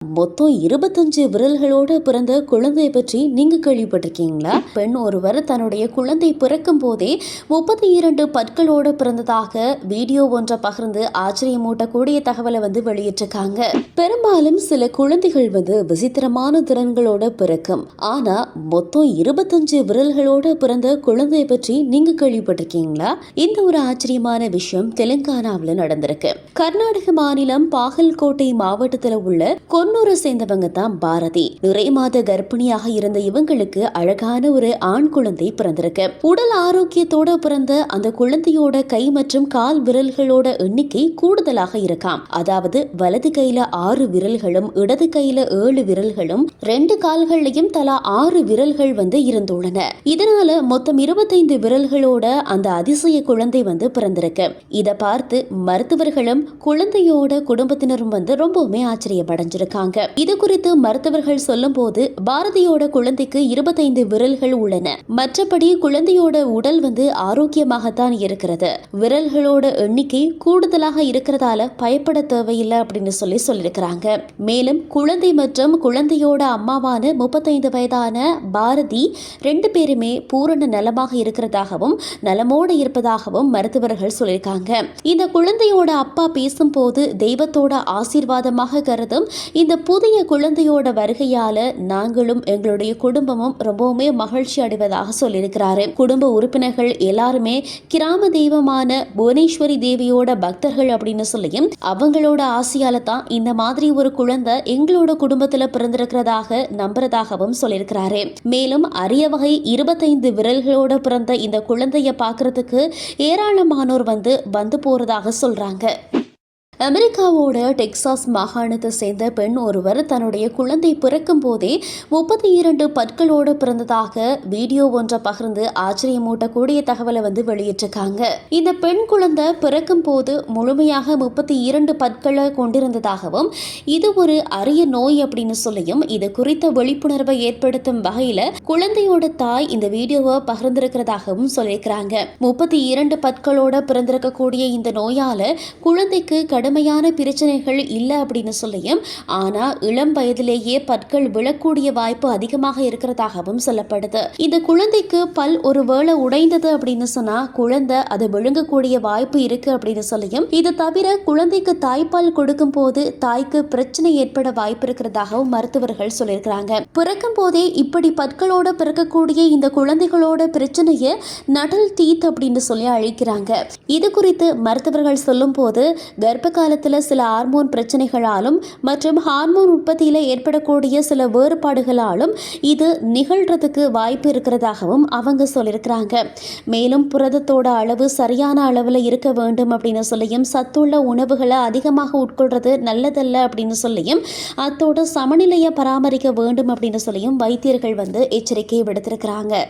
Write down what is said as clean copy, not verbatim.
மொத்தம் 25 விரல்களோடு பிறந்த குழந்தை பற்றி நீங்க கேள்விப்பட்டிருக்கீங்களா? பெண் ஒருவர் தன்னுடைய குழந்தை பிறக்கும் போதே 32 பற்களோடு பிறந்ததாக வீடியோ ஒன்றை பகிர்ந்து ஆச்சரியமூட்டக்கூடிய தகவலை வெளியிட்டிருக்காங்க. பெரும்பாலும் சில குழந்தைகள் விசித்திரமான திறன்களோட பிறக்கும். ஆனா மொத்தம் 25 விரல்களோடு பிறந்த குழந்தை பற்றி நீங்க கேள்விப்பட்டிருக்கீங்களா? இந்த ஒரு ஆச்சரியமான விஷயம் தெலுங்கானாவில் நடந்திருக்கு. கர்நாடக மாநிலம் பாகல்கோட்டை மாவட்டத்தில் உள்ள கொன்னூரை சேர்ந்தவங்க தான் பாரதி. நிறை மாத கர்ப்பிணியாக இருந்த இவங்களுக்கு அழகான ஒரு ஆண் குழந்தை பிறந்திருக்கு. உடல் ஆரோக்கியத்தோட பிறந்த அந்த குழந்தையோட கை மற்றும் கால் விரல்களோட எண்ணிக்கை கூடுதலாக இருக்காம். அதாவது வலது கையில 6 விரல்களும் இடது கையில 7 விரல்களும் 2 கால்கள்லயும் தலா 6 விரல்கள் இருந்துள்ளன. இதனால மொத்தம் 25 விரல்களோட அந்த அதிசய குழந்தை பிறந்திருக்கு. இத பார்த்து மருத்துவர்களும் குழந்தையோட குடும்பத்தினரும் ரொம்பவுமே ஆச்சரியப்படைஞ்சிருக்காங்க. இது குறித்து மருத்துவர்கள் சொல்லும் போது பாரதியோட குழந்தைக்கு 25 விரல்கள் உள்ளன. மற்றபடி குழந்தையோட உடல் ஆரோக்கியமாகத்தான் இருக்கிறது. விரல்களோட எண்ணிக்கை கூடுதலாக இருக்கிறதால பயப்பட தேவையில்லை அப்படின்னு சொல்லியிருக்கிறாங்க. மேலும் குழந்தை மற்றும் குழந்தையோட அம்மாவான 35 வயதான பாரதி 2 பேருமே பூரண நலமாக இருக்கிறதாகவும் நலமோடு இருப்பதாகவும் மருத்துவர்கள் சொல்லியிருக்காங்க. இந்த குழந்தையோட அப்பா பேசும்போது தெய்வத்தோட ஆசீர்வாதமாக கருதும் இந்த புதிய குழந்தையோட வருகையால நாங்களும் எங்களுடைய குடும்பமும் ரொம்பவுமே மகிழ்ச்சி அடைவதாக சொல்லியிருக்கிறாரு. குடும்ப உறுப்பினர்கள் எல்லாருமே கிராம தெய்வமான புவனேஸ்வரி தேவியோட பக்தர்கள் அப்படின்னு சொல்லியும் அவங்களோட ஆசையால தான் இந்த மாதிரி ஒரு குழந்தை எங்களோட குடும்பத்துல பிறந்திருக்கிறதாக நம்புறதாகவும் சொல்லியிருக்கிறாரு. மேலும் அரிய வகை 25 விரல்களோட பிறந்த இந்த குழந்தைய பார்க்கறதுக்கு ஏராளமானோர் வந்து போறதாக சொல்றாங்க. அமெரிக்காவோட டெக்சாஸ் மாகாணத்தை சேர்ந்த பெண் ஒருவர் தன்னுடைய குழந்தை பிறக்கும் போதே 32 பற்களோடு பிறந்ததாக வீடியோ ஒன்றை பகிர்ந்து ஆச்சரியமூட்டக்கூடிய தகவலை வெளியிட்டிருக்காங்க. இந்த பெண் குழந்தை பிறக்கும் போது முழுமையாக 32 பற்களை கொண்டிருந்ததாகவும் இது ஒரு அரிய நோய் அப்படின்னு சொல்லியும் இது குறித்த விழிப்புணர்வை ஏற்படுத்தும் வகையில குழந்தையோட தாய் இந்த வீடியோவை பகிர்ந்திருக்கிறதாகவும் சொல்லியிருக்கிறாங்க. 32 பற்களோட பிறந்திருக்கக்கூடிய இந்த நோயால குழந்தைக்கு கடுமையான பிரச்சனைகள் இல்லை அப்படின்னு சொல்லியும் ஆனா இளம் வயதிலேயே பற்கள் விழக்கூடிய வாய்ப்பு அதிகமாக இருக்கிறதாகவும் சொல்லப்படுது. இந்த குழந்தைக்கு பல் ஒரு வேளை உடைந்தது அப்படின்னு சொன்னா குழந்தை அதை விழுங்கக்கூடிய வாய்ப்பு இருக்கு அப்படின்னு சொல்லியும் இது தவிர குழந்தைக்கு தாய்ப்பால் கொடுக்கும் போது தாய்க்கு பிரச்சனை ஏற்பட வாய்ப்பு இருக்கிறதாகவும் மருத்துவர்கள் சொல்லியிருக்கிறாங்க. பிறக்கும் போதே இப்படி பற்களோட பிறக்கக்கூடிய இந்த குழந்தைகளோட பிரச்சனையை நடல் டீத் அப்படின்னு சொல்லி அழைக்கிறாங்க. இது குறித்து மருத்துவர்கள் சொல்லும் போது கர்ப்ப காலத்துல சில ஹார்மோன் பிரச்சனைகளாலும் மற்றும் ஹார்மோன் உற்பத்தியில ஏற்படக்கூடிய சில வேறுபாடுகளாலும் இது நிகழ்றதுக்கு வாய்ப்பு இருக்கிறதாகவும் அவங்க சொல்லியிருக்கிறாங்க. மேலும் புரதத்தோட அளவு சரியான அளவில் இருக்க வேண்டும் அப்படின்னு சொல்லியும் சத்துள்ள உணவுகளை அதிகமாக உட்கொள்றது நல்லதல்ல அப்படின்னு சொல்லியும் அத்தோட சமநிலையை பராமரிக்க வேண்டும் அப்படின்னு சொல்லியும் வைத்தியர்கள் எச்சரிக்கை விடுத்திருக்கிறாங்க.